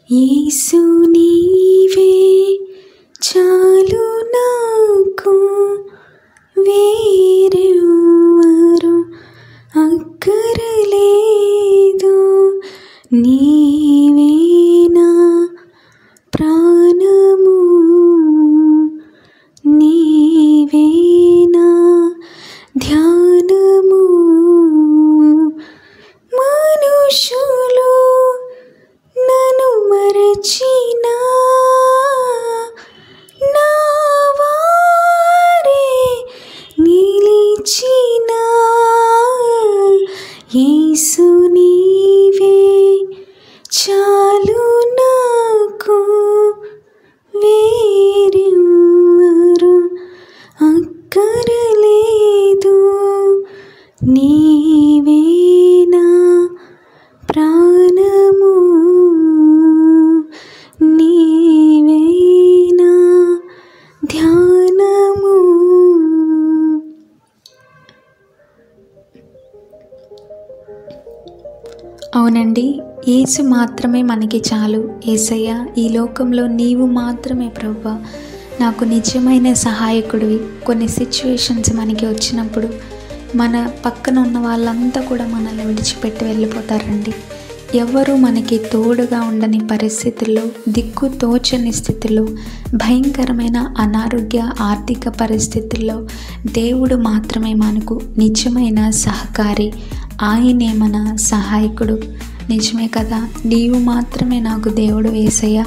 యేసు నీవే చాలు నాకు, వేరెవ్వరు అక్కరలేదు. నీవే నా ప్రాణము, నీవే నా ధ్యానము. మనుషులు నన్ను మరచినా, నా వారే నిలిచినా, యేసు నీవే చాలు నాకు, వేరెవ్వరు అక్కరలేదు. నీవే నా ప్రాణము, నీవే నా ధ్యానము. అవునండి, యేసు మాత్రమే మనకి చాలు. యేసయ్య, ఈ లోకంలో నీవు మాత్రమే ప్రభువా నాకు నిజమైన సహాయకుడివి. కొన్ని సిచ్యువేషన్స్ మనకి వచ్చినప్పుడు మన పక్కన ఉన్న వాళ్ళంతా కూడా మనల్ని విడిచిపెట్టి వెళ్ళిపోతారండి. ఎవరు మనకి తోడుగా ఉండని పరిస్థితుల్లో, దిక్కు తోచని స్థితిలో, భయంకరమైన అనారోగ్య ఆర్థిక పరిస్థితుల్లో దేవుడు మాత్రమే మనకు నిజమైన సహకారి. ఆయనే మన సహాయకుడు. నిజమే కదా, నీవు మాత్రమే నాకు దేవుడు యేసయ్య.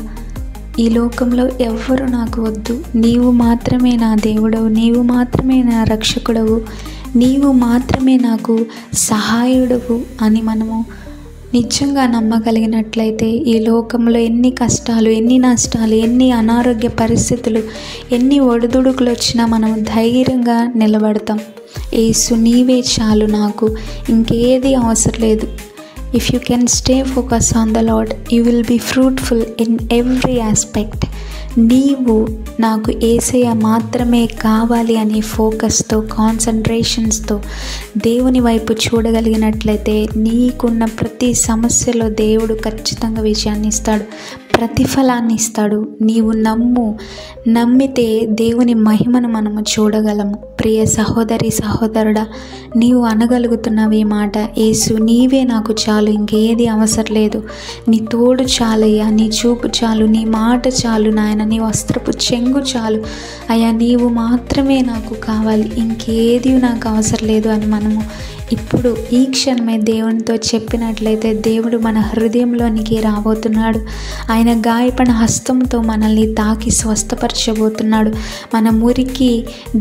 ఈ లోకంలో ఎవ్వరు నాకు వద్దు, నీవు మాత్రమే నా దేవుడవు, నీవు మాత్రమే నా రక్షకుడవు, నీవు మాత్రమే నాకు సహాయుడవు అని మనము నిజంగా నమ్మగలిగినట్లయితే ఈ లోకంలో ఎన్ని కష్టాలు, ఎన్ని నష్టాలు, ఎన్ని అనారోగ్య పరిస్థితులు, ఎన్ని ఒడిదుడుకులు వచ్చినా మనం ధైర్యంగా నిలబడతాం. యేసు నీవే చాలు నాకు, ఇంకేది అవసరం లేదు. If you can stay focused on the Lord, you will be fruitful in every aspect. నీవు నాకు యేసయ్య మాత్రమే కావాలి అని ఫోకస్తో, కాన్సన్ట్రేషన్స్తో దేవుని వైపు చూడగలిగినట్లయితే నీకున్న ప్రతి సమస్యలో దేవుడు ఖచ్చితంగా విజయాన్ని ఇస్తాడు, ప్రతిఫలాన్ని ఇస్తాడు. నీవు నమ్మితే దేవుని మహిమను మనము చూడగలము. ప్రియ సహోదరి సహోదరుడా, నీవు అనగలుగుతున్నావు ఈ మాట, యేసు నీవే నాకు చాలు, ఇంకేది అవసరం లేదు. నీ తోడు చాలయ్యా, నీ చూపు చాలు, నీ మాట చాలు నాయన, నీ వస్త్రపు చెంగు చాలు అయ్యా, నీవు మాత్రమే నాకు కావాలి, ఇంకేది నాకు అవసరం లేదు అని మనము ఇప్పుడు ఈ క్షణమే దేవునితో చెప్పినట్లయితే దేవుడు మన హృదయంలోనికి రాబోతున్నాడు. ఆయన గాయపడిన హస్తంతో మనల్ని తాకి స్వస్థపరచబోతున్నాడు. మన మురికి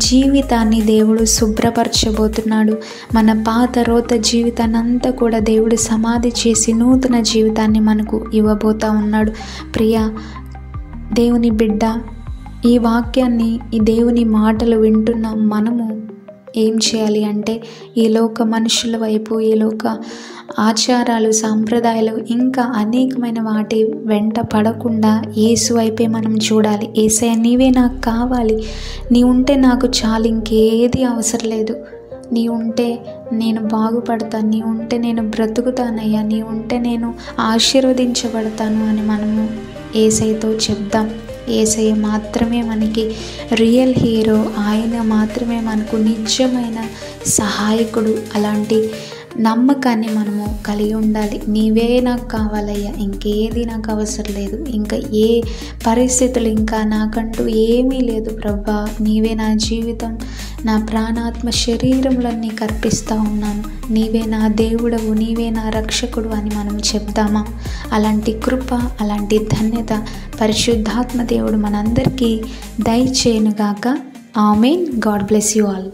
జీవితాన్ని దేవుడు శుభ్రపరచబోతున్నాడు. మన పాత రోత జీవితాన్ని అంతా కూడా దేవుడు సమాధి చేసి నూతన జీవితాన్ని మనకు ఇవ్వబోతూ ఉన్నాడు. ప్రియా దేవుని బిడ్డ, ఈ వాక్యాన్ని, ఈ దేవుని మాటలు వింటున్న మనము ఏం చేయాలి అంటే, ఈ లోక మనుషుల వైపు, ఈ లోక ఆచారాలు, సాంప్రదాయాలు, ఇంకా అనేకమైన వాటి వెంట పడకుండా యేసు వైపే మనం చూడాలి. యేసయ్య నీవే నాకు కావాలి, నీ ఉంటే నాకు చాలు, ఇంకేది అవసరం లేదు. నీ ఉంటే నేను బాగుపడతాను, నీ ఉంటే నేను బ్రతుకుతానయ్యా, నీ ఉంటే నేను ఆశీర్వదించబడతాను అని మనము యేసయ్యతో చెప్దాం. యేసయ్య మాత్రమే మనకి రియల్ హీరో, ఆయన మాత్రమే మనకు నిజమైన సహాయకుడు. అలాంటి నమ్మకాన్ని మనము కలిగి ఉండాలి. నీవే నాకు కావాలయ్యా, ఇంకేది నాకు అవసరం లేదు, ఇంకా ఏ పరిస్థితులు, ఇంకా నాకంటూ ఏమీ లేదు ప్రభా, నీవే నా జీవితం, నా ప్రాణాత్మ శరీరంలో నీకు అర్పిస్తూ ఉన్నాను, నీవే నా దేవుడవు, నీవే నా రక్షకుడు అని మనం చెప్దామా? అలాంటి కృప, అలాంటి ధన్యత పరిశుద్ధాత్మ దేవుడు మనందరికీ దయచేయునుగాక. ఆమేన్. God bless you all.